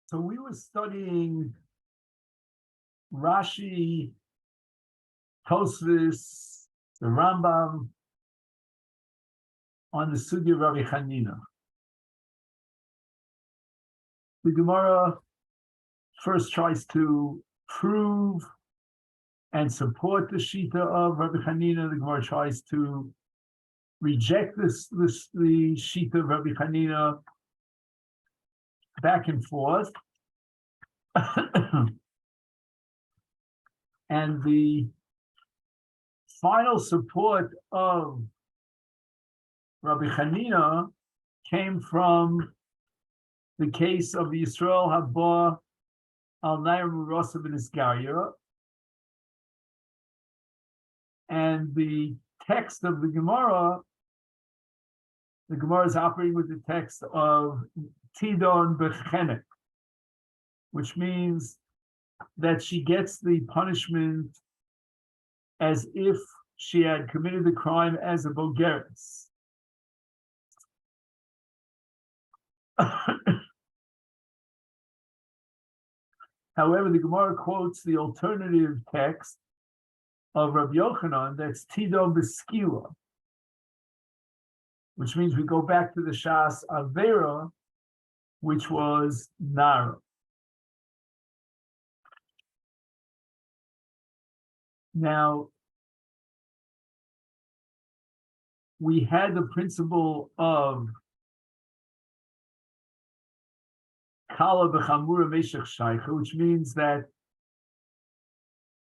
So we were studying Rashi, Tosfos, the Rambam on the Sugya of Rabbi Chanina. The Gemara first tries to prove and support the Shita of Rabbi Chanina. The Gemara tries to reject the Shita of Rabbi Chanina, back and forth. And the final support of Rabbi Chanina came from the case of the Yisrael Haba al Nair Murosav in Isgaria, and the text of the Gemara is operating with the text of Tidon Bechenek, which means that she gets the punishment as if she had committed the crime as a bogeres. However, the Gemara quotes the alternative text of Rabbi Yochanan, that's Tidon Beskila, which means we go back to the Shas Avera, which was Nara. Now, we had the principle of Kala b'chamura meshech shaycha, which means that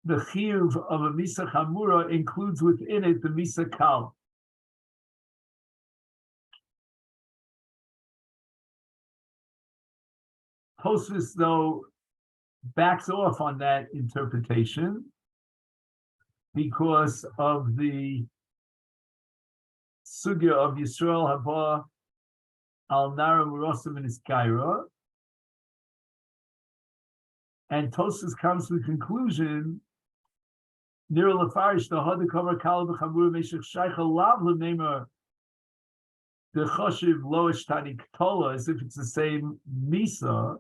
the chiyuv of a misa chamura includes within it the misa kala. Tosfos, though, backs off on that interpretation because of the sugya of Yisrael Haba al Nara Murosav in Isgaira. And Tosfos comes to the conclusion, Nira Lefarish, the Hada Kavar Kala B'Chamura Meshech Shaycha Lav L'Neimar the Choshev Loish Tani K'tola, as if it's the same Misa.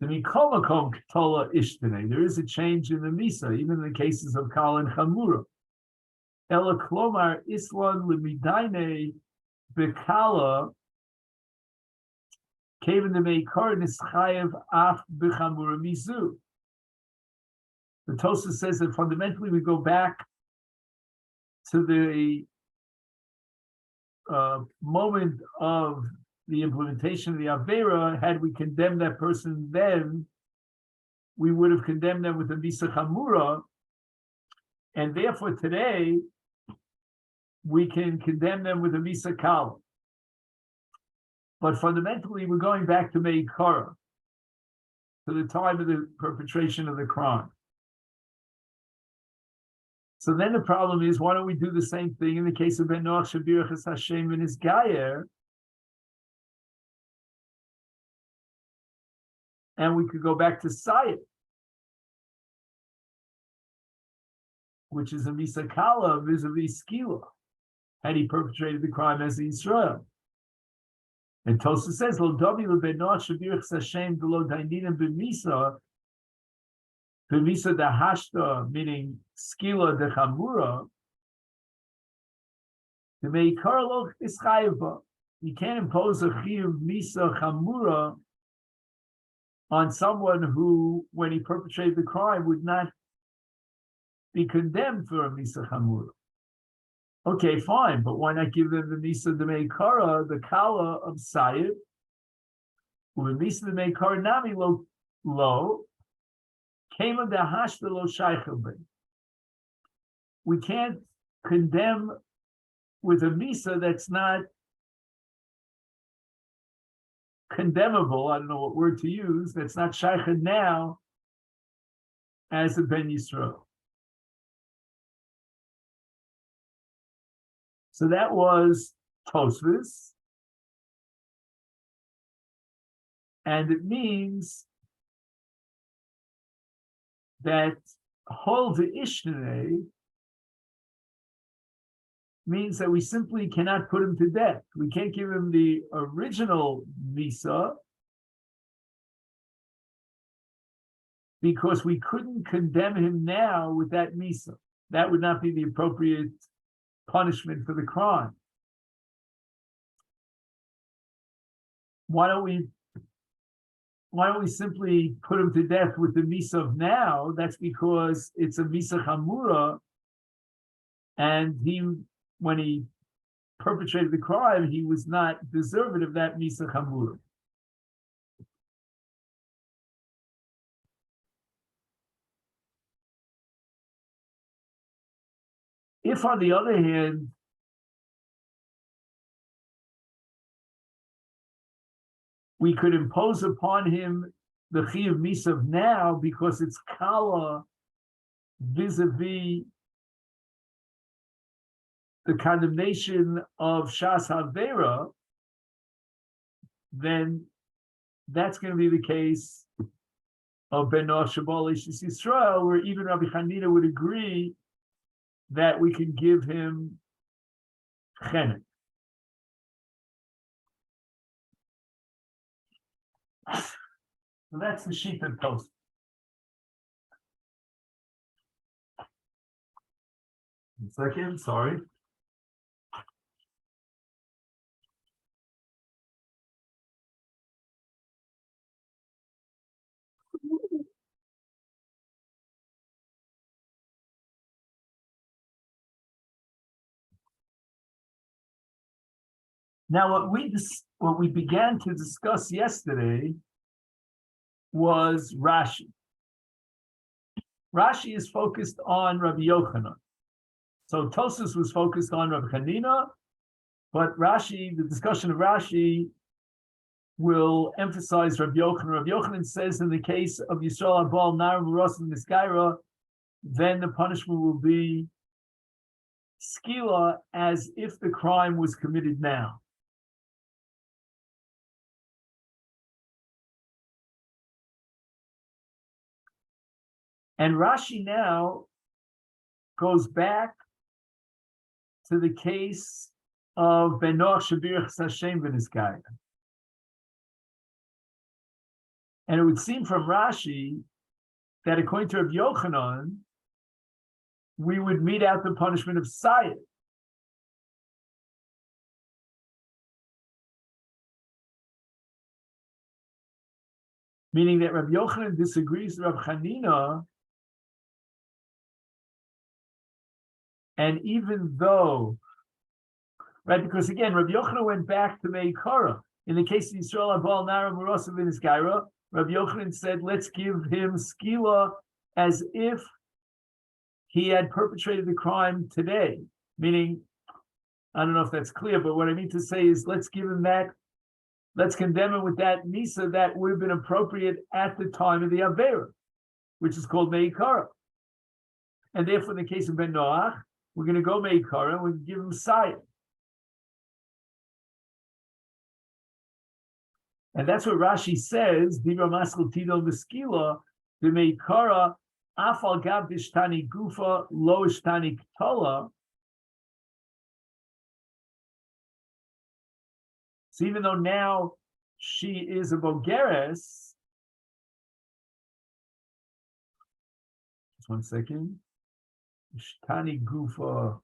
The Mikol Makom K'tola Ishtane. There is a change in the Misa, even in the cases of Kala and Chamura. Ela Klomar Islan L'Midaine B'Kala Kaven the Meikar Nischayev Af B'Chamura Mizu. The Tosfos says that fundamentally we go back to the moment of the implementation of the Avera. Had we condemned that person then, we would have condemned them with the Misa Chamura, and therefore today we can condemn them with a Misa Kala. But fundamentally, we're going back to Meikara, to the time of the perpetration of the crime. So then the problem is, why don't we do the same thing in the case of Ben Noach Shabirachas Hashem and his Gayer? And we could go back to Sayed, which is a Misa Kala vis-a-vis Skila, had he perpetrated the crime as Israel. And Tosfos says, "Lo domi leBen Noach Shabirachas Hashem v'lo daininim b'misa." B'misa dahashta, meaning skila dechamura, the meikar lo ischayeva. You can't impose a chiyuv misa chamura on someone who, when he perpetrated the crime, would not be condemned for a misa chamura. Okay, fine, but why not give them the misa de meikara, the kala of sayid, with misa de meikara nami lo. We can't condemn with a misa that's not condemnable. I don't know what word to use. That's not shaycha now as a Ben Yisrael. So that was Tosfos, and it means that whole the Ishtane means that we simply cannot put him to death. We can't give him the original Misa because we couldn't condemn him now with that Misa. That would not be the appropriate punishment for the crime. Why don't we simply put him to death with the Misa of now? That's because it's a Misa Chamura, and when he perpetrated the crime, he was not deserving of that Misa Chamura. If, on the other hand, we could impose upon him the Chiyuv Misa of now because it's Kala vis-a-vis the condemnation of Shas Havera, then that's going to be the case of Ben Noach Shabal Ishis Yisrael, where even Rabbi Chanina would agree that we can give him chenek. So that's the sheet and post. One second, sorry. Now, what we began to discuss yesterday was Rashi. Rashi is focused on Rabbi Yochanan. So Tosas was focused on Rabbi Chanina, but Rashi, the discussion of Rashi, will emphasize Rabbi Yochanan. Rabbi Yochanan says in the case of Yisrael Abal Nar Muras and Niskaira, then the punishment will be skila as if the crime was committed now. And Rashi now goes back to the case of Ben Noach Shabir Hashem V'Nizkaya. And it would seem from Rashi that according to Rabbi Yochanan, we would mete out the punishment of Sayed. Meaning that Rabbi Yochanan disagrees with Rabbi Chanina, and even though, right, because again, Rabbi Yochanan went back to Meikara. In the case of Yisrael Abal Nara Murasav in his Gaira, Rabbi Yochanan said, let's give him skila as if he had perpetrated the crime today. Meaning, I don't know if that's clear, but what I mean to say is let's give him that, let's condemn him with that Misa that would have been appropriate at the time of the Avera, which is called Meikara. And therefore, in the case of Ben Noach, we're going to go Meikara and we'll give him Sayed. And that's what Rashi says, Dibra Maskal Tido Meskila, the Meikara, Afal Gav Dishtani Gufa, Lo Ishtani Ktola. So even though now she is a Bogeres, just one second. Ishtani Gufa.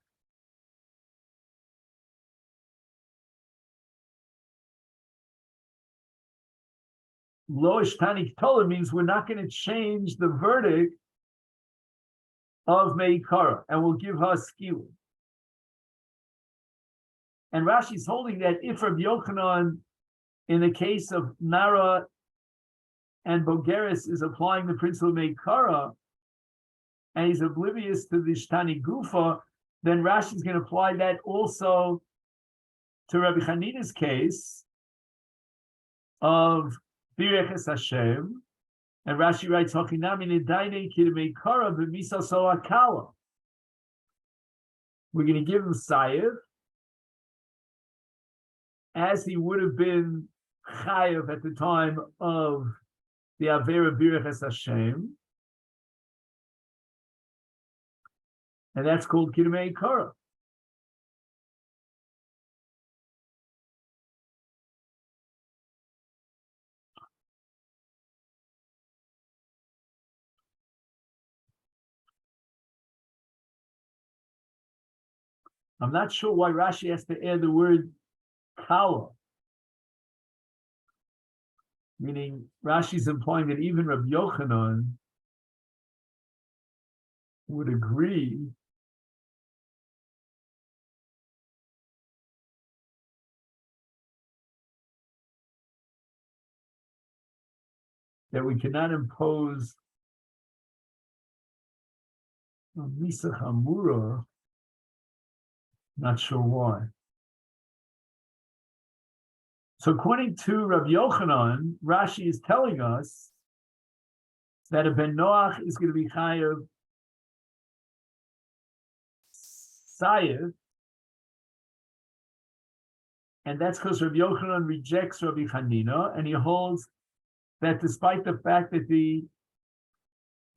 Lo Ishtani Ktola means we're not going to change the verdict of Meikara, and we'll give her skila. And Rashi's holding that if Rabbi Yochanan, in the case of Nara and Bogeres, is applying the principle of Meikara, and he's oblivious to the Shtani Gufa, then Rashi's going to apply that also to Rabbi Chanina's case of Bireches Hashem. And Rashi writes, we're going to give him Sayev, as he would have been Chayev at the time of the Avera Bireches Hashem. And that's called Kidmei Kara. I'm not sure why Rashi has to add the word kala, meaning Rashi's implying that even Rabbi Yochanan would agree that we cannot impose a Misa Hamura. Not sure why. So according to Rabbi Yochanan, Rashi is telling us that a Ben Noach is going to be chayav Sayev, and that's because Rabbi Yochanan rejects Rabbi Chanina, and he holds that despite the fact that the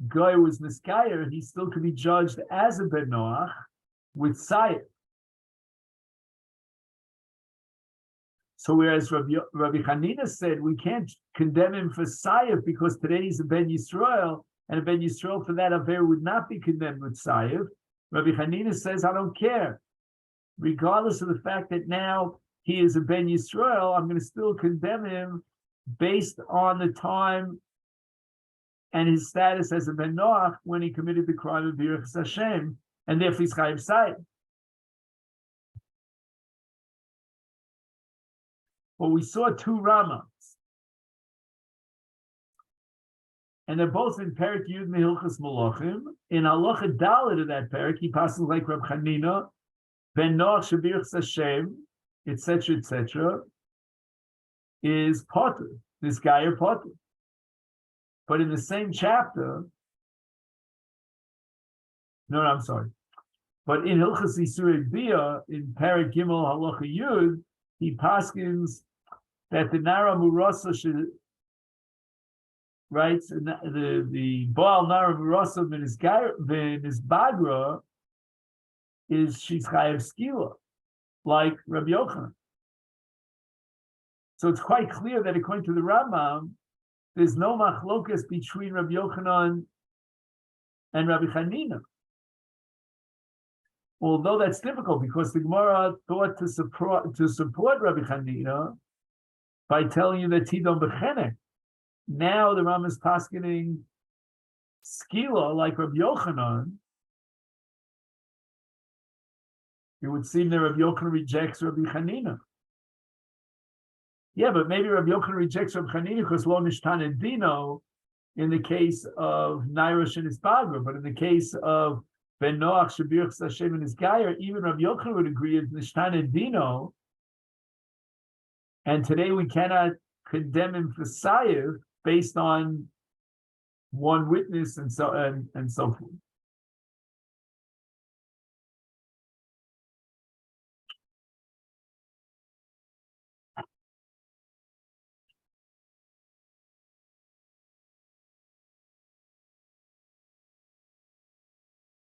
guy was Niskayer, he still could be judged as a Ben Noach with Sayev. So whereas Rabbi Chanina said we can't condemn him for Sayev because today he's a Ben Yisrael, and a Ben Yisrael for that Aver would not be condemned with Sayev, Rabbi Chanina says, I don't care. Regardless of the fact that now he is a Ben Yisrael, I'm going to still condemn him based on the time and his status as a Ben Noach when he committed the crime of Birchas Hashem, and therefore he's chayav Sayev. Well, we saw two Ramams, and they're both in Perek Yud Mehilchas Malachim. In Halacha Dalet of that Perek, he passes like Reb Chanina, Ben Noach Shebirchas Hashem, etc., is Potter. This guy are Potter. But in the same chapter, I'm sorry. But in Hilchas Yisur Bia, in Perek Gimel Halacha Yud, he paskins that the Nara Murasa should, right? The Baal Nara Murasa V'nis Bagra is she's chayav skila, like Rabbi Yochanan. So it's quite clear that according to the Rambam, there's no machlokas between Rabbi Yochanan and Rabbi Chanina. Although that's difficult because the Gemara thought to support Rabbi Chanina by telling you that Tidon B'chenek. Now the Rambam is paskening skila like Rabbi Yochanan. It would seem that Rabbi Yochanan rejects Rabbi Chanina. Yeah, but maybe Rabbi Yochanan rejects Rabbi Chanina because lo nishtan dino in the case of Nairash and his Bagra, but in the case of Ben Noach Shebirchas Hashem and his Gayer, even Rabbi Yochanan would agree with nishtan dino. And today we cannot condemn him for Sayev based on one witness and so forth.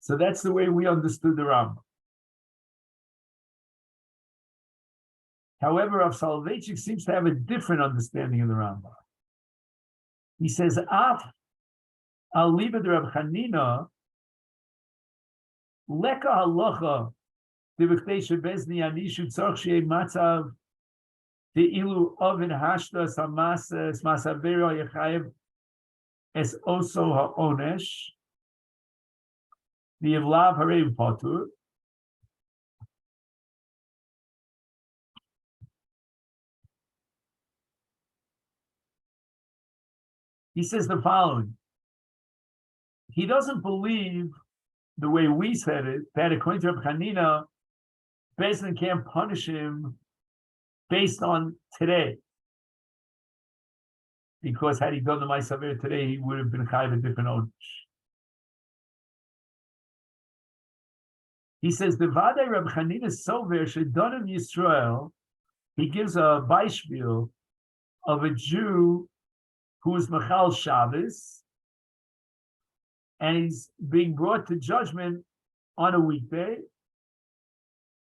So that's the way we understood the Rambam. However, Rav Soloveitchik seems to have a different understanding of the Rambam. He says, Af al liba de Rav Chanina, leka halacha devchtei shebezni anishu tzarch shei matzav deilu oven hashtas hamasas masavero yechayev es oso haonesh v'yevlav harev patur. He says the following. He doesn't believe the way we said it, that according to Reb Chanina, Bezdin can't punish him based on today. Because had he done the Ma'asaver today, he would have been chayav a different owners. He says, the Vadei Reb Chanina Sover Shedonim Yisrael, he gives a beispiel of a Jew who is Machal Shabbos, and he's being brought to judgment on a weekday.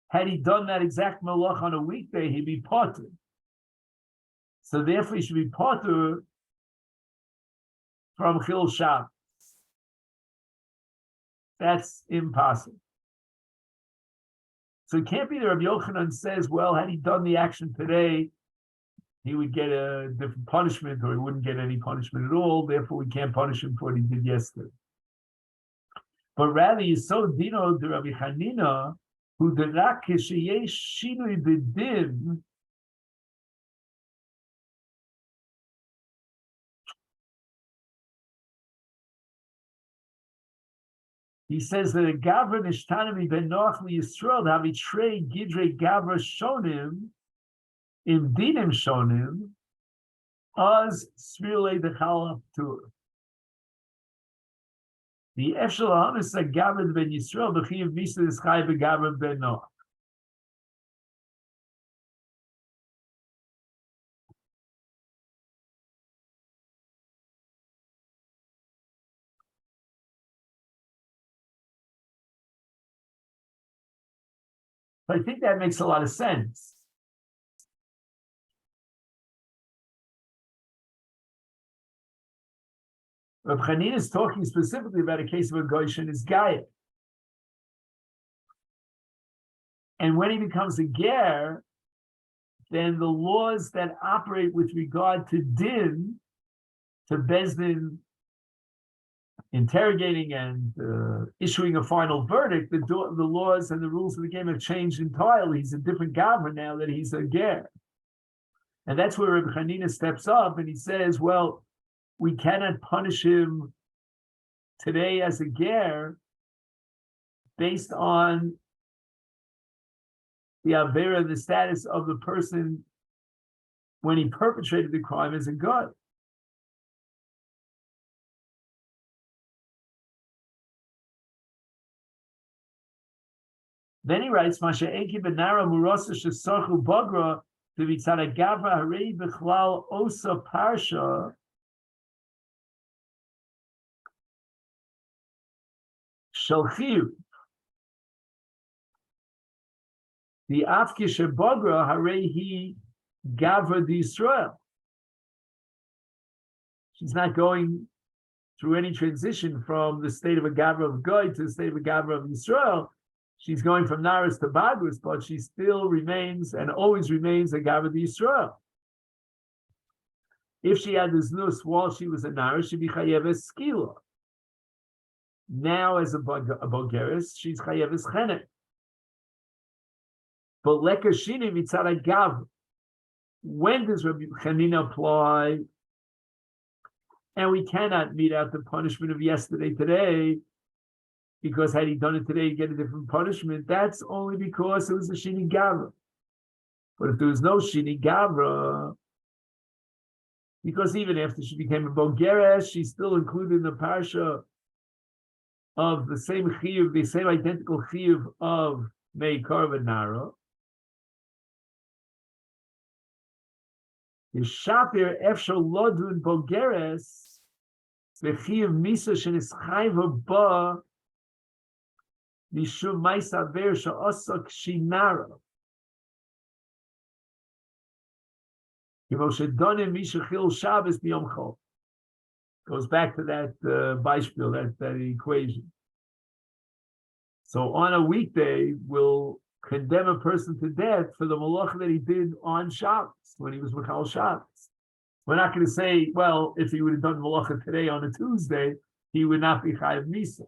Had he done that exact malach on a weekday, he'd be potter. So therefore, he should be potter from Chil Shabbos. That's impossible. So it can't be that Rabbi Yochanan says, well, had he done the action today, he would get a different punishment, or he wouldn't get any punishment at all. Therefore, we can't punish him for what he did yesterday. But rather, Yisod Dino de Rabbi Chanina, who the rak sheyesh shinui b'din. He says that a gavra nishtanami ben Noach liyisrael havitrei gidrei gavra shonim im dinim shonim az svirle dechal tur. The efshel hamis a gavra ben Yisrael b'chiv misa ischai begavra ben Noach. I think that makes a lot of sense. Reb Chanina is talking specifically about a case of a Goshen is Gaia. And when he becomes a Ger, then the laws that operate with regard to Din, to Bezdin, interrogating and issuing a final verdict, the laws and the rules of the game have changed entirely. He's a different Gavra now that he's a Ger. And that's where Reb Chanina steps up and he says, well, we cannot punish him today as a ger based on the avera, the status of the person when he perpetrated the crime as a god. Then he writes, Masha Eki Benara Murasa Shesarchu Bagra Vitzara Gavra Harei Bechlal Osa Parsha Shalchiu. The Afkisha Bagra Harehi Gavra di Israel. She's not going through any transition from the state of a Gavra of Goy to the state of a Gavra of Israel. She's going from Naris to Bagrus, but she still remains and always remains a Gavra di Israel. If she had this nus while she was a Naris, she'd be Chayeves Skila. Now, as a Bogeris, she's Chayeves Chenek. But lekashini mitzara gav. When does Rabbi Chanina apply? And we cannot mete out the punishment of yesterday today, because had he done it today, he'd get a different punishment. That's only because it was a shini gavra. But if there was no shini gavra, because even after she became a bogeres, she's still included in the parsha of the same chiyuv, the same identical chiyuv of meikar v'nara. The shapir efshar lodun bogeres v'chiyuv misa shenischayva ba mishum ma'isa ver she'osak shinara. Goes back to that Beispiel, that equation. So on a weekday, we'll condemn a person to death for the malach that he did on Shabbos, when he was Michal Shabbos. We're not going to say, well, if he would have done malacha today on a Tuesday, he would not be Chayav Misa.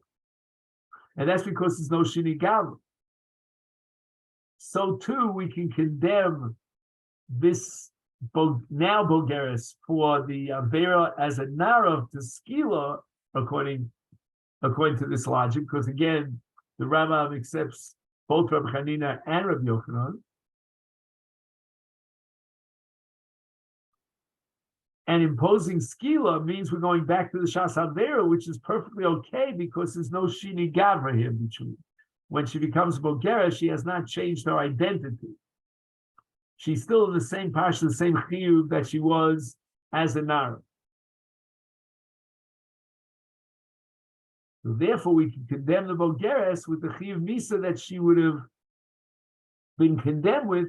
And that's because there's no Shini Gavra. So too, we can condemn this now Bogeres for the Avera as a Narav to Skila, according to this logic, because again, the Rambam accepts both Rabbi Chanina and Rabbi Yochanan. And imposing Skila means we're going back to the Shas Avera, which is perfectly okay because there's no Shini Gavra here between. When she becomes Bogeres, she has not changed her identity. She's still in the same parsha, the same chiyuv that she was as a Nara. So therefore, we can condemn the Bogeres with the chiyuv misa that she would have been condemned with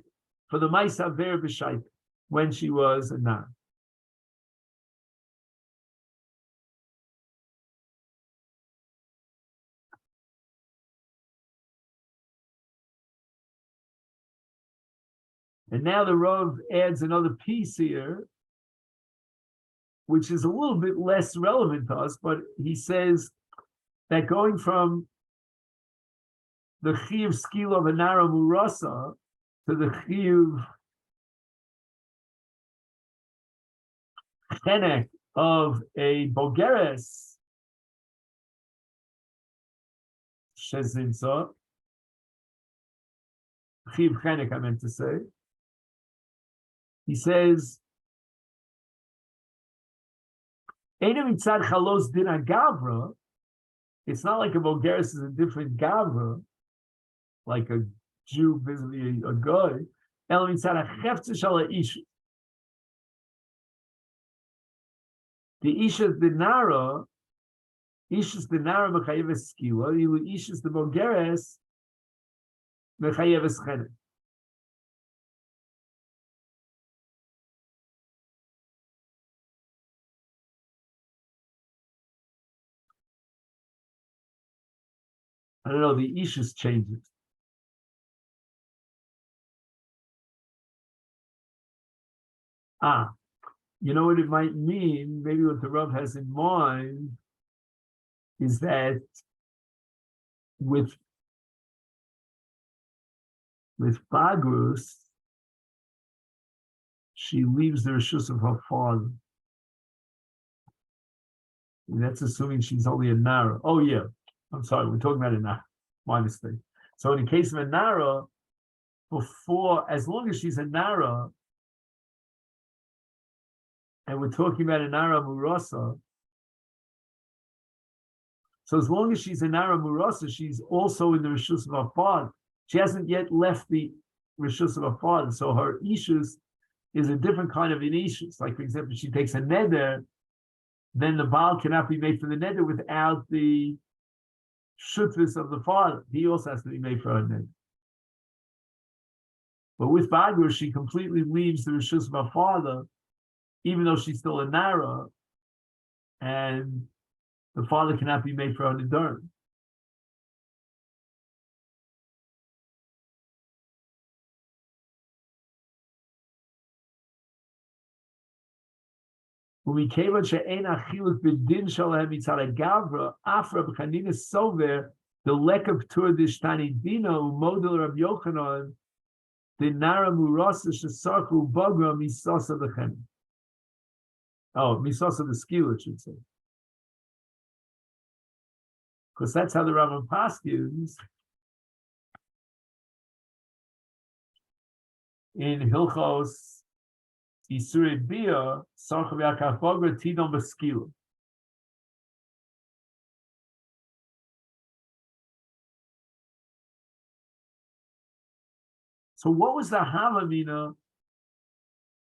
for the Ma'isa Ver B'Shaita when she was a Nara. And now the Rav adds another piece here, which is a little bit less relevant to us, but he says that going from the Chiyuv Skila of a Nara Murasa to the Chiyuv Chenek of a Bogeres Shezinsa, Chiyuv Chenek, I meant to say. He says, it's not like a Bogeres is a different Gavra, like a Jew vis-a-vis a guy. The Isha's Dinara, Mechayeves Skila, Isha's the Bogeres, Mechayeves Chenek. I don't know, the Ishus changes. You know what it might mean? Maybe what the Rav has in mind is that with Bagrus, she leaves the Rishus of her father. And that's assuming she's only a Nara. Oh yeah, I'm sorry, we're talking about a Nara. My mistake. So in the case of a Nara, as long as she's a Nara, and we're talking about a Nara Murasa, so as long as she's a Nara Murasa, she's also in the Rishus of her father. She hasn't yet left the Rishus of her father, so her Ishus is a different kind of an Ishus. Like, for example, she takes a Neder, then the Baal cannot be made for the Neder without the Shutvis of the father. He also has to be made for her Neder. But with Bagur, she completely leaves the Rishus of her father, even though she's still a Nara, and the father cannot be made for her Neder. ומכיוון שאין החילוק בדין שלהם מצד הגברה, אף רב חנינא סובר, דלקה פטור דשתני דינה ומודל רב יוחנן, דנערה מורסה שסרקו בגרה מסוסה וכן. Oh, misasa the skill, it should say. Because that's how the Rambam paskins in Hilchos Isurid Bia, Sarchav Yakaf Bogra, Tidon Baskila. So what was the Havamina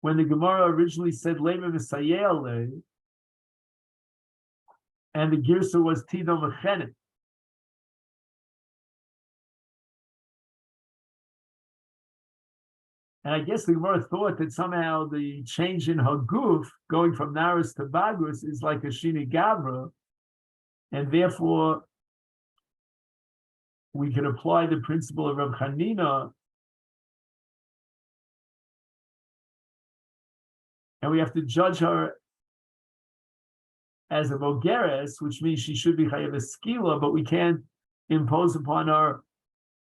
when the Gemara originally said Lema Misayele, and the Girsa was Tidon Mechenet? And I guess the Gemara thought that somehow the change in her goof, going from Naris to Bagus, is like a Shini Gavra, and therefore we can apply the principle of Reb Chanina, and we have to judge her as a Bogeres, which means she should be Chayav Skila, but we can't impose upon her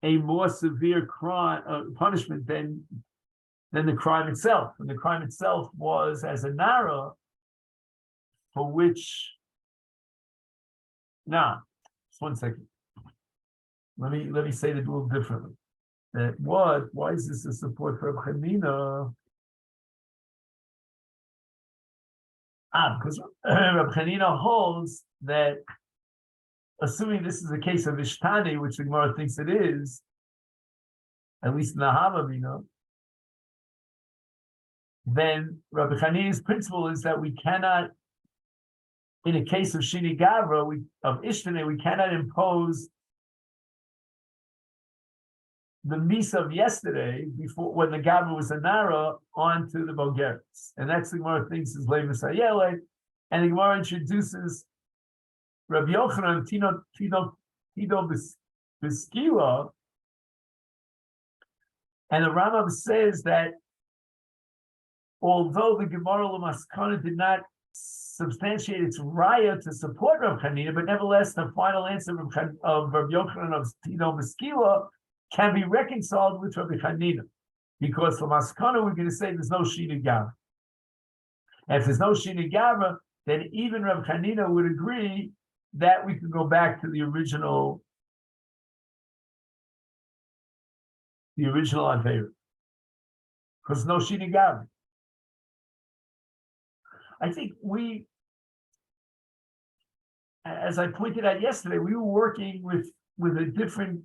a more severe crime punishment than the crime itself. And the crime itself was as a Nara, for which, now, just 1 second. Let me say it a little differently. Why is this a support for Reb Chanina? Because Reb Chanina holds that, assuming this is a case of Ishtani, which the Gemara thinks it is, at least in the Havamina, then Rabbi Chanina's principle is that we cannot, in a case of Shini Gavra, of Ishtane, we cannot impose the Misa of yesterday, before when the Gavra was a Nara, onto the Bogeres. And that's the Gemara thinks is Le Misayele, and the Gemara introduces Rabbi Yochanan Tido Beskila, and the Rambam says that although the Gemara L'Maskana did not substantiate its raya to support Rav Chanina, but nevertheless, the final answer of Rav Yochanan of Tino Meskila can be reconciled with Rav Chanina, because for Maskana we're going to say there's no Shina Gava. And if there's no Shina Gava, then even Rav Chanina would agree that we can go back to the original Aveira, because no Shina Gava. I think as I pointed out yesterday, we were working with a different,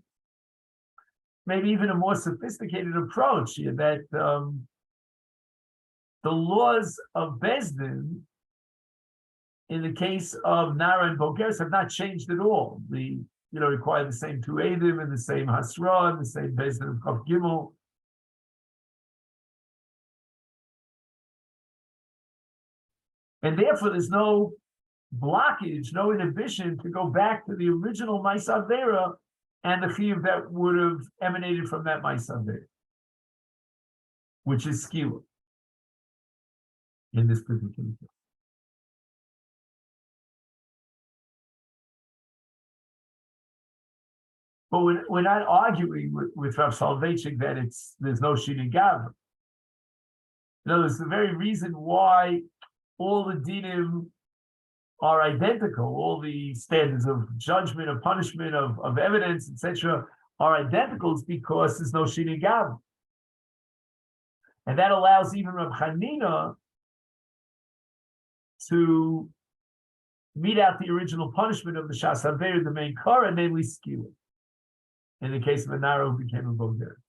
maybe even a more sophisticated approach here, that the laws of Bezdin, in the case of Nara and Bogeres, have not changed at all. Require the same two Eidim and the same Hasra and the same Bezdin of Chav Gimel. And therefore, there's no blockage, no inhibition to go back to the original Ma'aseh Avera and the chiyuv that would have emanated from that Ma'aseh Avera, which is skila in this particular case. But we're not arguing with Rav Soloveitchik that there's no Shina Gava. In other words, the very reason why all the dinim are identical, all the standards of judgment, of punishment, of evidence, etc., are identical, is because there's no Shina Gava. And that allows even Rav Chanina to mete out the original punishment of the Shas Haver, the main Korah, namely skila, in the case of a Nara who became a Boger.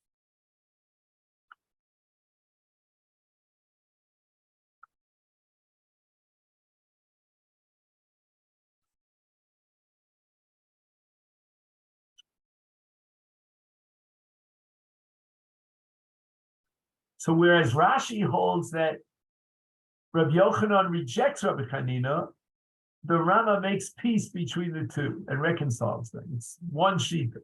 So whereas Rashi holds that Rabbi Yochanan rejects Rabbi Chanina, the Rama makes peace between the two and reconciles them. It's one sheet.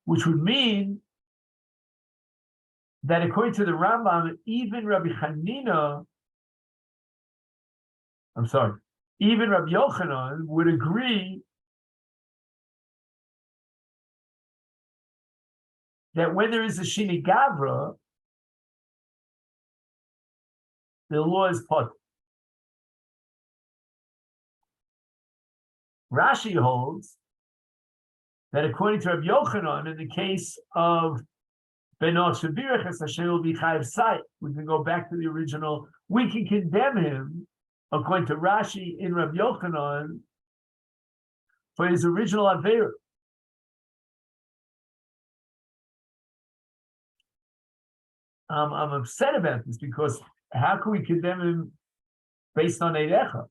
Which would mean that according to the Rambam, even Rabbi Yochanan would agree that when there is a Shini Gavra, the law is pot. Rashi holds that according to Rabbi Yochanan, in the case of Benot Shabirachas, Hashem will be Chayav Sai. We can go back to the original. We can condemn him, according to Rashi in Rabbi Yochanan, for his original Aveira. I'm upset about this because how can we condemn him based on Eirecha?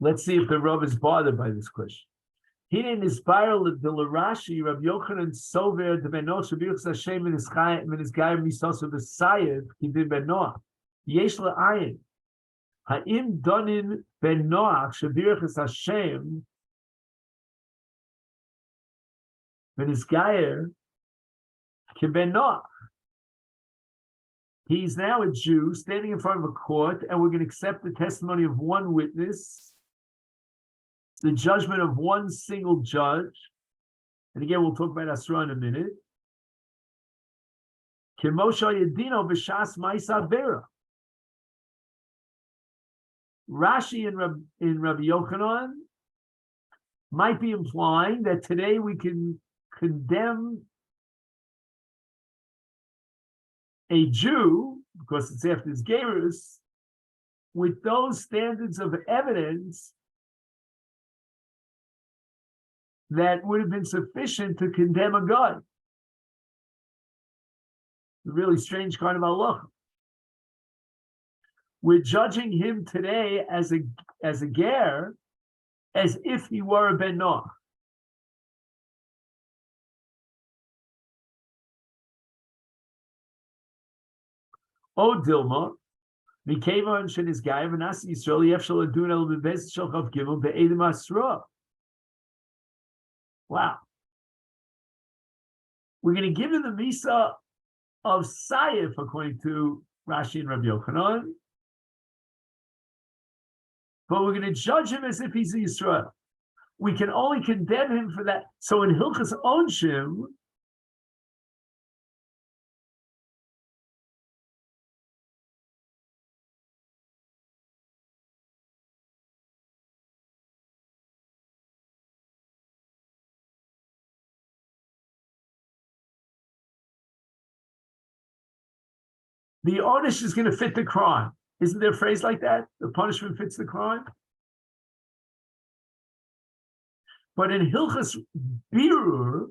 Let's see if the Rav is bothered by this question. He didn't inspire the Rashi, Rabbi Yochanan Sover, the Benot Shabirachas Hashem, and his guy Misos of the Sayed, he did Benoach. Yesh la'ayin. Ha'im donin Benoach Shabirachas Hashem, and his guy can Benoach. He's now a Jew standing in front of a court, and we're going to accept the testimony of one witness, the judgment of one single judge. And again, we'll talk about Asra in a minute. Rashi in Rabbi Yochanan might be implying that today we can condemn a Jew, because it's after his Gerus, with those standards of evidence that would have been sufficient to condemn a guy. A really strange kind of halacha. we're judging him today as a ger, as if he were a ben Noach. O Dilma, Mikeva and Shenis Guy, Vanasi Yisrael, Yefshal Adun El Bebez Shalchav Gimel, Be'edim Asra. Wow. We're going to give him the Misa of Saif, according to Rashi and Rabbi Yochanan, but we're going to judge him as if he's a Yisrael. We can only condemn him for that. So in Hilchas Onshim, the Onish is going to fit the crime. Isn't there a phrase like that? The punishment fits the crime? But in Hilchas Birur,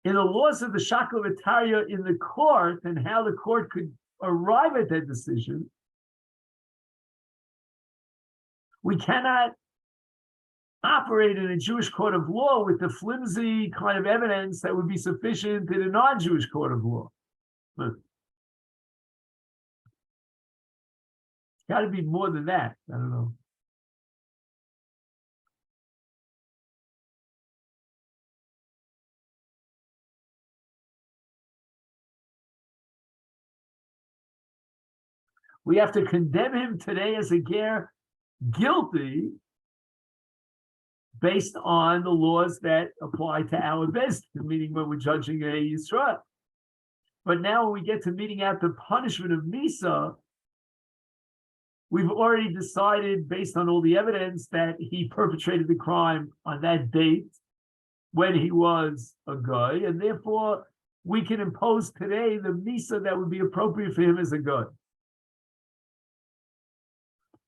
in the laws of the Shakla V'Tarya in the court and how the court could arrive at that decision, we cannot operate in a Jewish court of law with the flimsy kind of evidence that would be sufficient in a non-Jewish court of law. It's got to be more than that. I don't know. We have to condemn him today as a ger guilty based on the laws that apply to our best, meaning when we're judging a Yisrael. But now when we get to meting out the punishment of Misa, we've already decided, based on all the evidence, that he perpetrated the crime on that date when he was a guy, and therefore we can impose today the Misa that would be appropriate for him as a guy.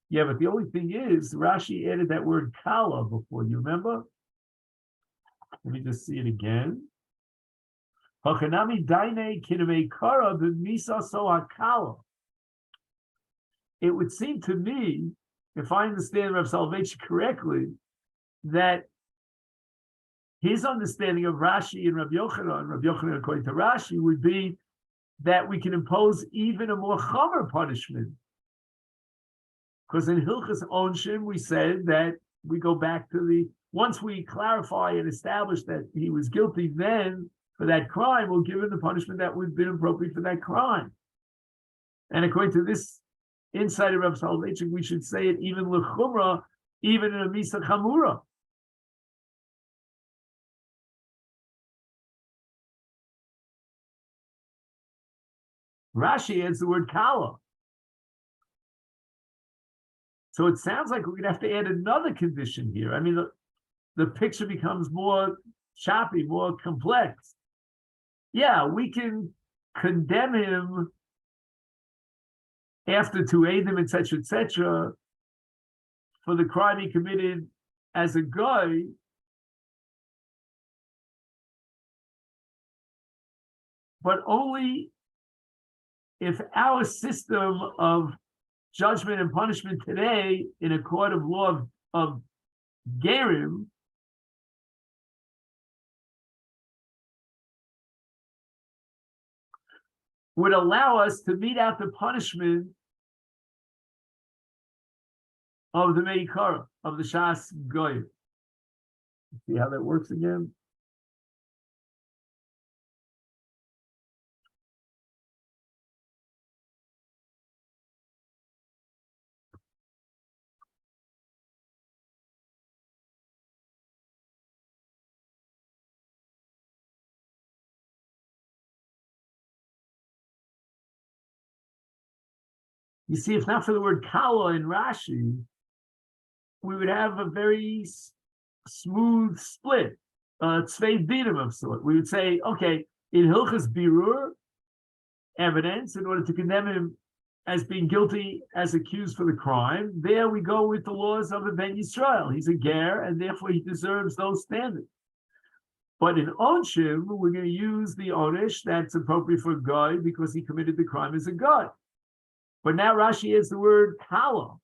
Yeah, but the only thing is, Rashi added that word kala before, you remember? Let me just see it again. It would seem to me, if I understand Rav Soloveitchik correctly, that his understanding of Rashi and Rabbi Yochanan according to Rashi, would be that we can impose even a more chomer punishment. Because in Hilchas Onshim, we said that we go back to once we clarify and establish that he was guilty, then for that crime, we'll give him the punishment that would have been appropriate for that crime. And according to this insight of Rav Soloveitchik, we should say it even l'chumra, even in a misa chamura. Rashi adds the word kala. So it sounds like we're going to have to add another condition here. I mean, the picture becomes more choppy, more complex. Yeah, we can condemn him after to Eidim, etc., for the crime he committed as a guy, but only if our system of judgment and punishment today in a court of law of Gerim would allow us to mete out the punishment of the Meikara, of the Shas Goy. See how that works again? You see, if not for the word kala in Rashi, we would have a very smooth split, tzvei dinim of sort. We would say, okay, in Hilchas Birur, evidence, in order to condemn him as being guilty as accused for the crime, there we go with the laws of the Ben Yisrael. He's a ger, and therefore he deserves those standards. But in Onshim, we're going to use the Onish that's appropriate for a guy because he committed the crime as a guy. But now Rashi has the word kala.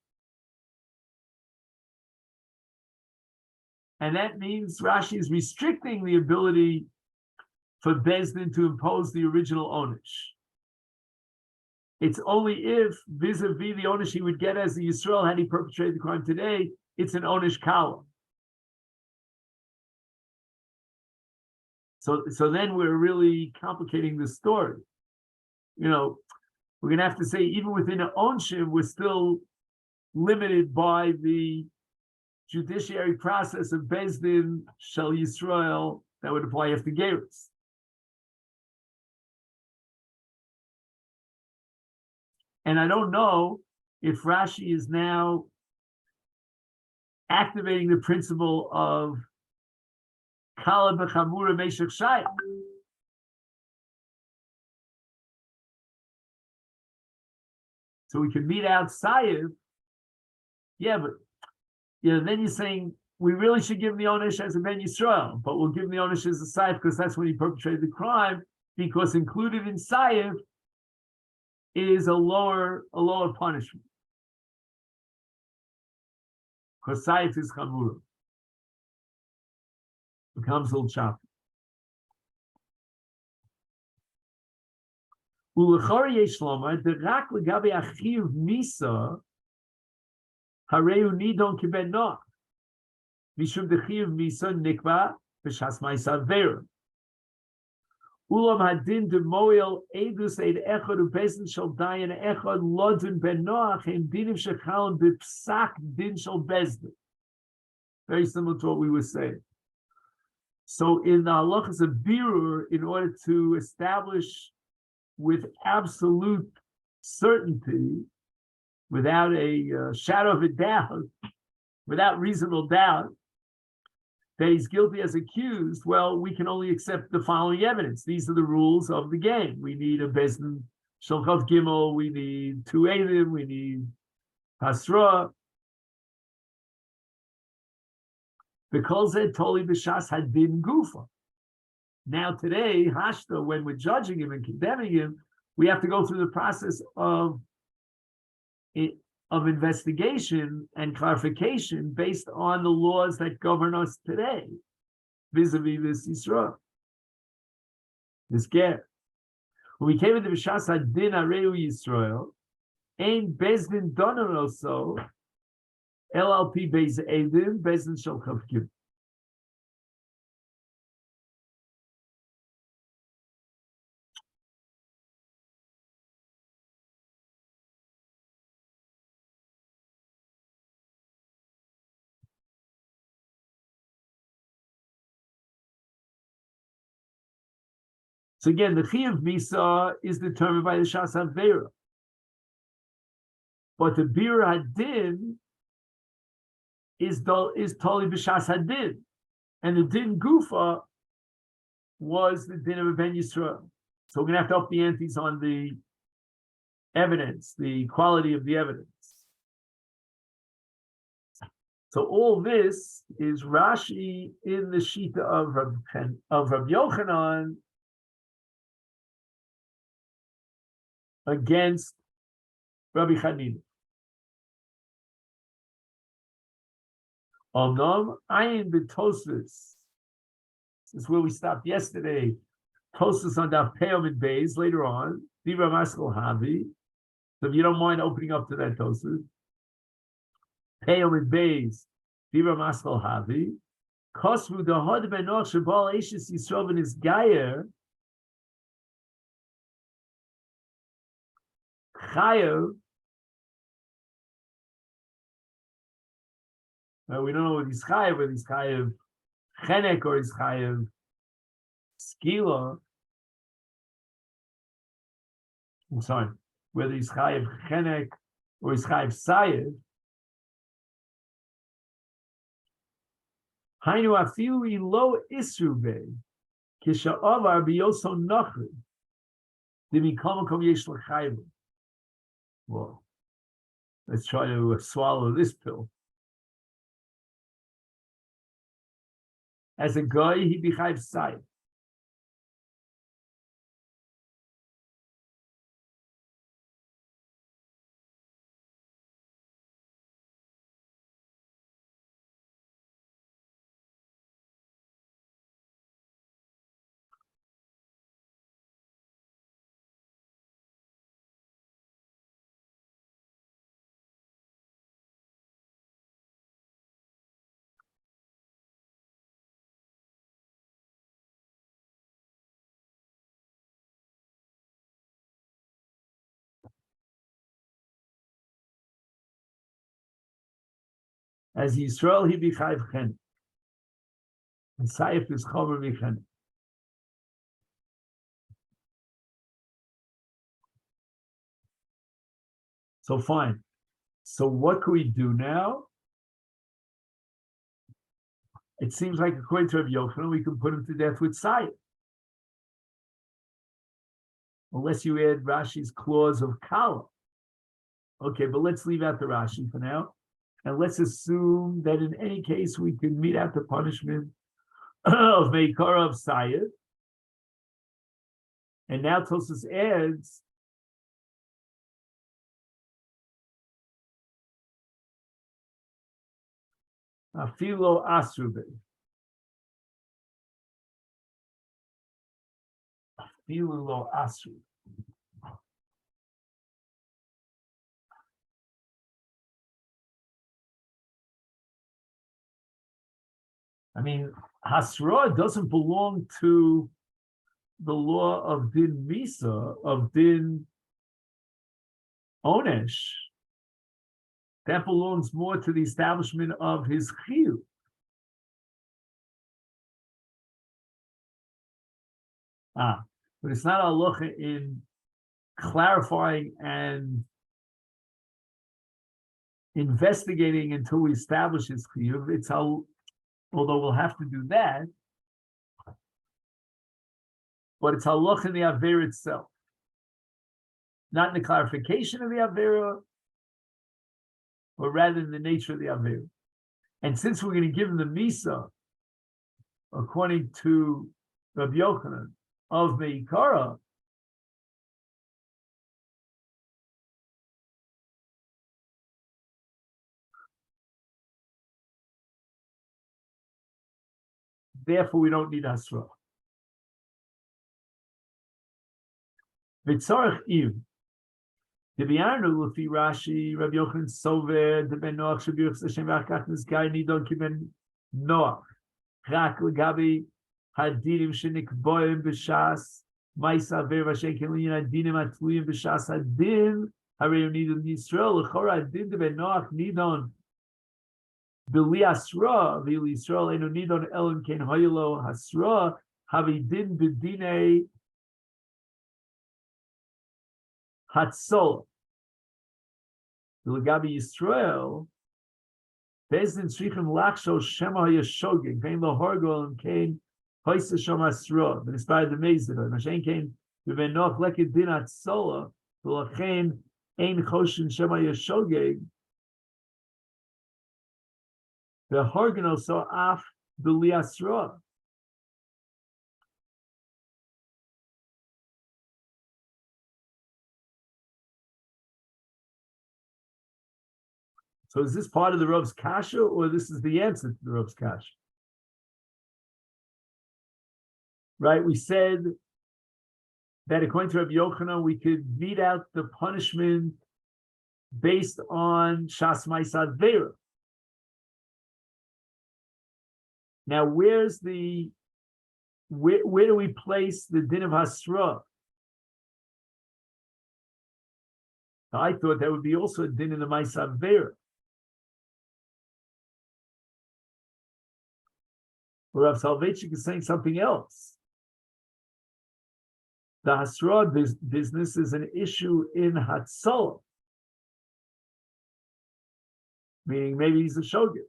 And that means Rashi is restricting the ability for Beis Din to impose the original onish. It's only if vis-a-vis the onish he would get as the Yisrael had he perpetrated the crime today, it's an onish kala. So then we're really complicating the story. We're going to have to say even within an onshim, we're still limited by the judiciary process of Beis Din Shel Yisrael that would apply after Gerus. And I don't know if Rashi is now activating the principle of Kala b'chamura meshach shayach. So we can meet out Sayev. Yeah, but then you're saying we really should give him the onish as a Ben Yisrael, but we'll give him the onish as a Sayev because that's when he perpetrated the crime, because included in Sayev is a lower punishment. Because Sayev is Chamura. Becomes a little choppy. Ulechor yesh lomar derak legabe achiv misa hareu nidon kiben noach mishum dechiv misa nikba b'shas ma'asav vera. Ulam hadin demoel edus eid echad ubezen shel dayan echad lodun ben noach hem dinim shechalim b'psak din shel bezdin. Very similar to what we were saying. So in the halachas of birur, in order to establish with absolute certainty, without a shadow of a doubt, without reasonable doubt, that he's guilty as accused, well, we can only accept the following evidence. These are the rules of the game. We need a Beis Din Shel Chav Gimel, we need two Eidim, we need Pasra. Because Zed Toli B'Shas had been Gufa. Now today, Hashta, when we're judging him and condemning him, we have to go through the process of investigation and clarification based on the laws that govern us today, vis-a-vis this Yisrael, this Ger. When we came into B'Shas Hadin Areu Yisrael, Ein Beis Din Doner also, LLP Beis Eidim, Beis Din Shel Chav Gimel. So again, the Chiyuv Misa is determined by the Shas Havera. But the Bir Hadin is Toli B'Shas Hadin. And the Din Gufa was the Din of a Ben Yisrael. So we're going to have to up the antes on the evidence, the quality of the evidence. So all this is Rashi in the Shita of Rabbi Yochanan against Rabbi Chanina. Omnom ayin b'Tosfos. This is where we stopped yesterday. Tosfos on Daf Peyamid Beis later on. Dibra Maskal Havi. So if you don't mind opening up to that Tosfos. Peyamid Beis. Dibra Maskal Havi. Kosvu dahod benoch shebal eishes Yisrael ben his gayer. Chayev. We don't know what he's chayev, whether he's chayev chenek or he's chayev skila. I'm sorry, whether he's chayev chenek or he's chayev sayev. Hainu afilu ilo isrube kisha'avar biyoso nachri dimikomakom yesh l'chayev. Well, let's try to swallow this pill. As a guy, he behaves side. As Yisrael he be chayv chen. And Saif is chomer v'chen. So fine. So what can we do now? It seems like according to Rabbi Yochanan, we can put him to death with Saif. Unless you add Rashi's clause of Kala. Okay, but let's leave out the Rashi for now. And let's assume that in any case we can mete out the punishment of Meikara of Saif. And now Tosfos adds Afilo Asrube. Afilo Asrube. I mean, Hasra doesn't belong to the law of Din Misa, of Din Onesh. That belongs more to the establishment of his Chiyuv. But it's not halacha in clarifying and investigating until we establish his Chiyuv. It's how, although we'll have to do that, but it's halacha in the Avera itself. Not in the clarification of the Avera, but rather in the nature of the Avera. And since we're going to give him the Misa, according to Rabbi Yochanan, of Meikara, therefore we don't need Hasra. V'tzarech Iv. The B'yarnu Lufi Rashi, Rabbi Yochanan Sover, the Ben Noach Shabiuch Hashem V'achkach Nizkai Nidon Kiben Noach. Chak L'gabi Hadirim Shenikboim B'shas Ma'isa Ver V'ashen Kelin Hadirim Atluyim B'shas Hadin Harei Nidon Yisrael L'chora Hadin the Ben Noach Nidon B'li Asra V'li Yisrael Eno Nidon Elam Ken Hoyelo Hasra Havidin B'dinei Hatzol. The Legabi Yisrael, Bezdin Shrichim Laksho Shema Yashogin, Kain Lohorgol and Kain Hoysa Shomasra, but inspired the Mezid, Mashen Kain, Vivenoch Lekid Din Hatzola, V'lachein Ein Choshin Shema Yashogin, the Horgano so Af B'li Asra. So is this part of the Rav's kasha, or this is the answer to the Rav's kasha? Right, we said that according to Rabbi Yochanan, we could mete out the punishment based on Shas Ma'asad Vera. Now, where do we place the din of Hasra? I thought that would be also a din in the Ma'asad Vera. Or Rav Soloveitchik is saying something else. The Hasra business is an issue in Hatzolah, meaning maybe he's a shogeg.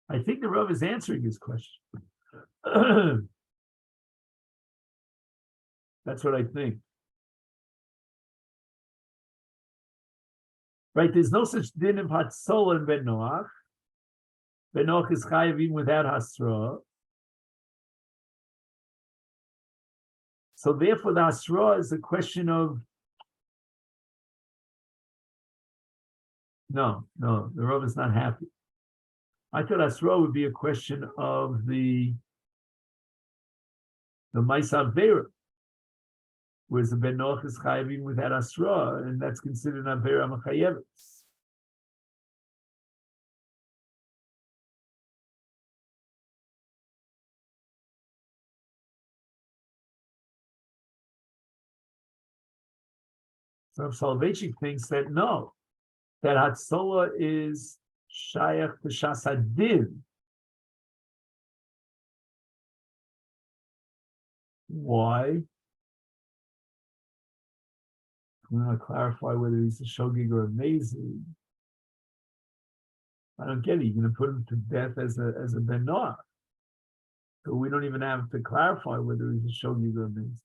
I think the Rav is answering his question. That's what I think. Right, there's no such din of Hatzolah in Ben Noach. Ben Noach is chayav even without Hasra. So therefore the Hasra is a question of no, the Rav is not happy. I thought Asra would be a question of the Ma'asad Vera, whereas the ben noach is chayavim without asra, and that's considered an avera mechayevet. So Soloveitchik thinks that no, that Hatzola is Shayach to Shasadin. Why? I'm going to clarify whether he's a Shogig or a Mezi. I don't get it. You're going to put him to death as a Ben Noach. So we don't even have to clarify whether he's a Shogig or a Mezi.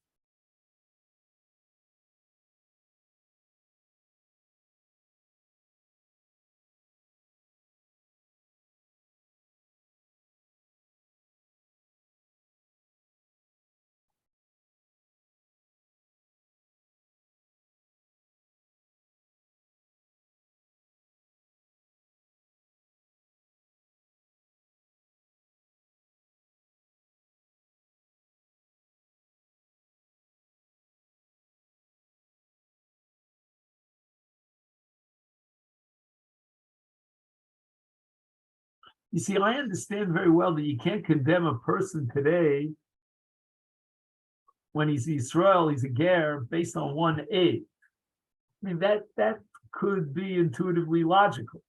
You see, I understand very well that you can't condemn a person today when he's Israel, he's a ger, based on 1/8. I mean, that could be intuitively logical.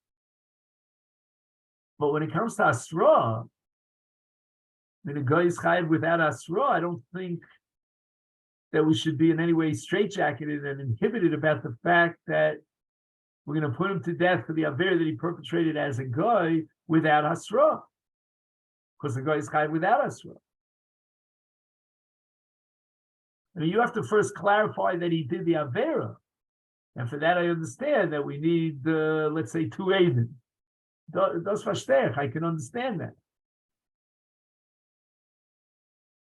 But when it comes to Asra, when a guy is chayav without Asra, I don't think that we should be in any way straitjacketed and inhibited about the fact that we're going to put him to death for the aver that he perpetrated as a guy without Asra, because the guy is chayav without Asra. I mean, you have to first clarify that he did the avera, and for that I understand that we need, let's say, 2 Aiden. Das verstehe ich. I can understand that.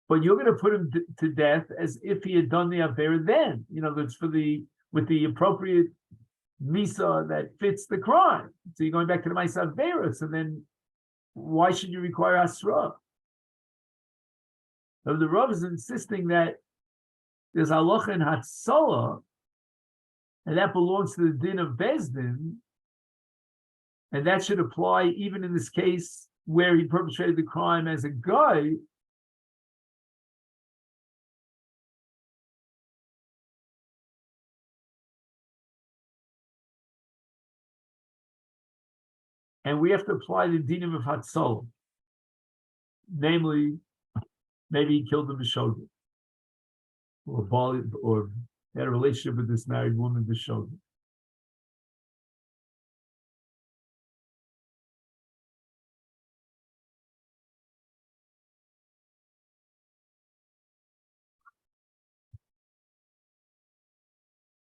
But you're going to put him to death as if he had done the avera then. You know, that's with the appropriate misa that fits the crime. So you're going back to the misa avera. So then, why should you require asra? So the Rav is insisting that there's halacha in hatzola, and that belongs to the din of Bezdin, and that should apply even in this case where he perpetrated the crime as a guy. And we have to apply the dinim of hatzola, namely, maybe he killed the b'shogeg, or had a relationship with this married woman b'shogeg.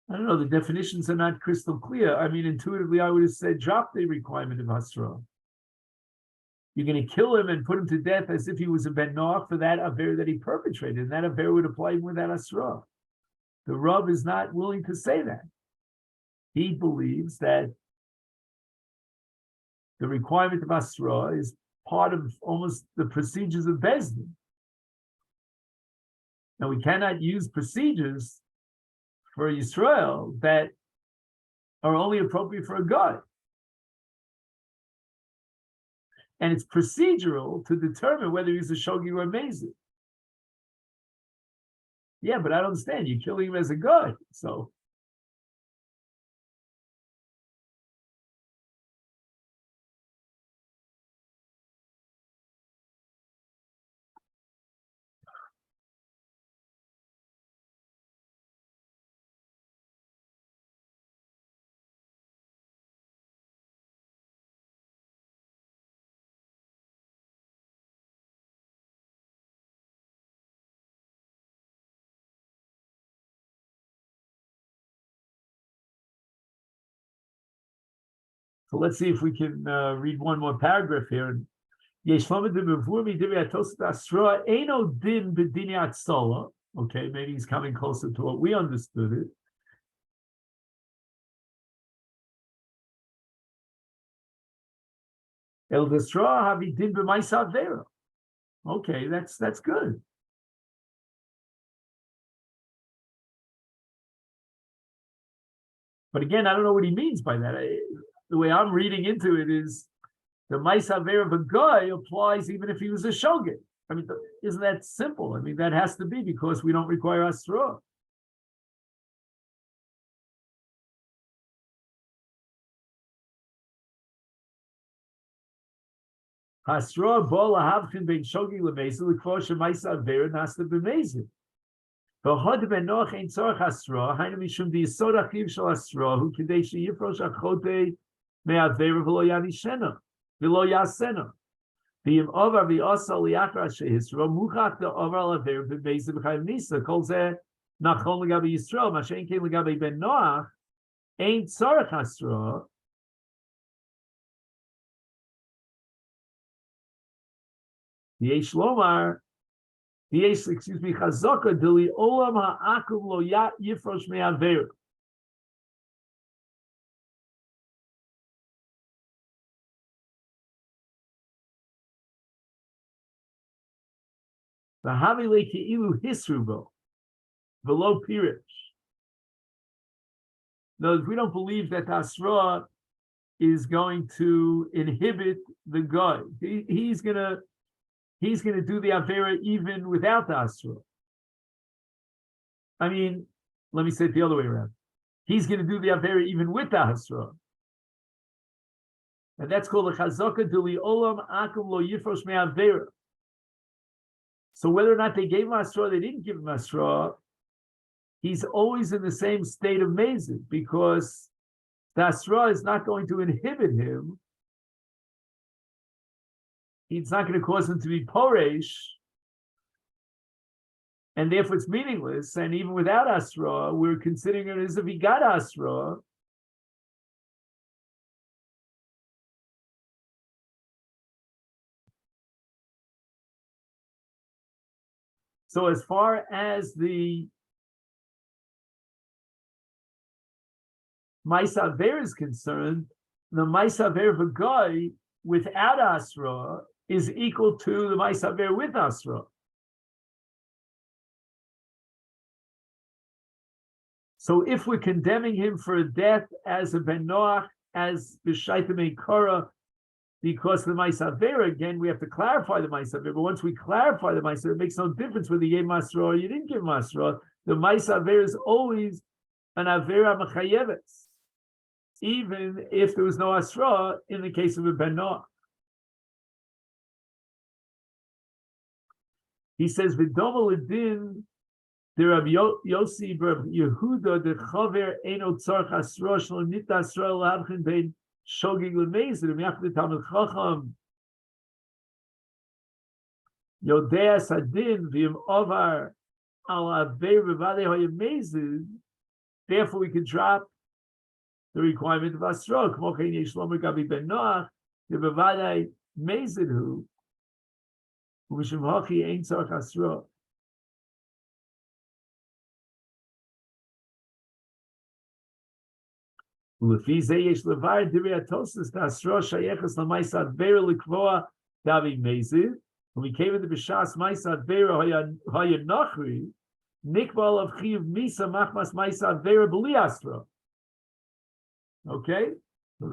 I don't know, the definitions are not crystal clear. I mean, intuitively, I would have said drop the requirement of Hasra. You're going to kill him and put him to death as if he was a Ben Noach for that aver that he perpetrated, and that aver would apply even without Hasra. The Rav is not willing to say that. He believes that the requirement of Hasra is part of almost the procedures of Bezdin. Now, we cannot use procedures for Yisrael that are only appropriate for a guy. And it's procedural to determine whether he's a shogi or a mezi. Yeah, but I don't understand. You're killing him as a guy. So let's see if we can read one more paragraph here. Okay, maybe he's coming closer to what we understood it. Okay, that's good. But again, I don't know what he means by that. The way I'm reading into it is the Maisaver of a guy applies even if he was a shogeg. I mean, isn't that simple? I mean, that has to be because we don't require Asra. Hasra bol lahavchin bein shogeg lemezel l'kvor shemaisaver nasta b'mezel. V'hod ben Noach ein tzorach Hasra hainu mishum d'yisod achiv shel Hasra hu kidei sheyifrosh achote me'aver v'lo yanishena v'lo yasena. V'im over v'osa liachra shehisra muchach de'over l'aver b'mezel b'chayim nisa kol zeh nachon l'gabe Yisrael ma she'en kein l'gabe ben Noach ein tzorach Hasra. Yesh lomar, yesh, excuse me, chazaka dili olam ha'akum lo yifrosh me'aver. V'havi le ke'ilu hisrubo, v'lo pirish. No, we don't believe that Asra is going to inhibit the guy. He's gonna do the Avera even without the Asra. I mean, let me say it the other way around. He's going to do the Avera even with the Asra. And that's called the Chazaka Duli Olam Akum Lo Yifrosh Me Avera. So whether or not they gave him Asra, they didn't give him Asra, he's always in the same state of Mezid because the Asra is not going to inhibit him. It's not going to cause him to be poresh, and therefore it's meaningless. And even without Asra, we're considering it as if he got Asra. So as far as the Maisaver is concerned, the Maisaver of a guy without Asra is equal to the Maisaver with Asra. So if we're condemning him for a death as a Ben Noach, as B'Shaita Meikara, because the Maisaver, again, we have to clarify the Maisaver, but once we clarify the Maisaver, it makes no difference whether you gave Masra or you didn't give Masra. The Maisaver is always an Avera Mechayevetz, even if there was no Asra in the case of a Ben Noach. He says, "V'domo l'din the Rabbi Yossi Bar Yehuda the Chaver Eino Tzarch Asra Shlo Nita Asra L'Havchin Bein Shogeg L'Meizer M'Yachid Talmid Chacham Yodea Sadin V'Im Ovar Al Avei V'Vadei Hoyem Meizer." Therefore, we could drop the requirement of Asra. K'mo Chen Yesh Lomer Gabi Ben Noach the V'Vadei Meizer Hu. U'Mishum Hachi Ein Tzarch Asra. U'Lefi Zeh Yesh Levar Divrei HaTosfos Asra Shayeches LaMaisa Advera L'Kvoa Davi Meizer. When we came into B'Shas Maisa Advera Haya Nachri, Nikbal of Chiv Misa Machmas Maisa Advera B'Li Asra. Okay, so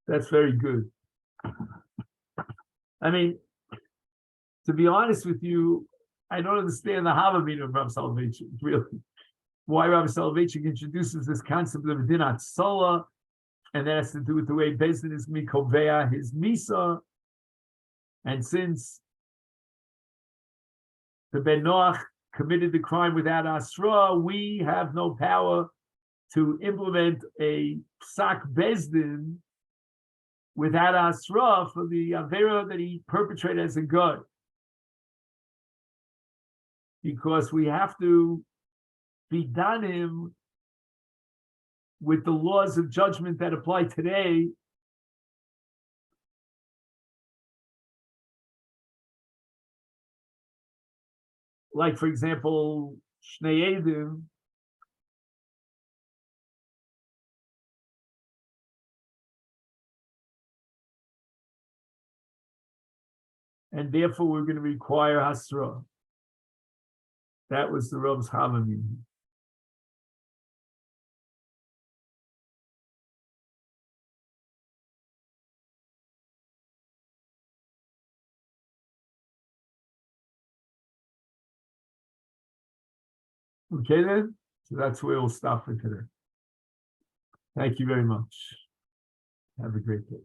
that's very good. I mean, to be honest with you, I don't understand the Havamina of Rav Soloveitchik, really. Why Rav Soloveitchik introduces this concept of Dinat Sola, and that has to do with the way Bezdin is Mikovea, his Misa. And since the Ben Noach committed the crime without Asra, we have no power to implement a Psak Bezdin without Asra for the Avera that he perpetrated as a god. Because we have to be done him with the laws of judgment that apply today. Like, for example, Shnei Edim, and therefore we're going to require Hasra. That was the Rav's Havamim. Okay then? So that's where we'll stop for today. Thank you very much. Have a great day.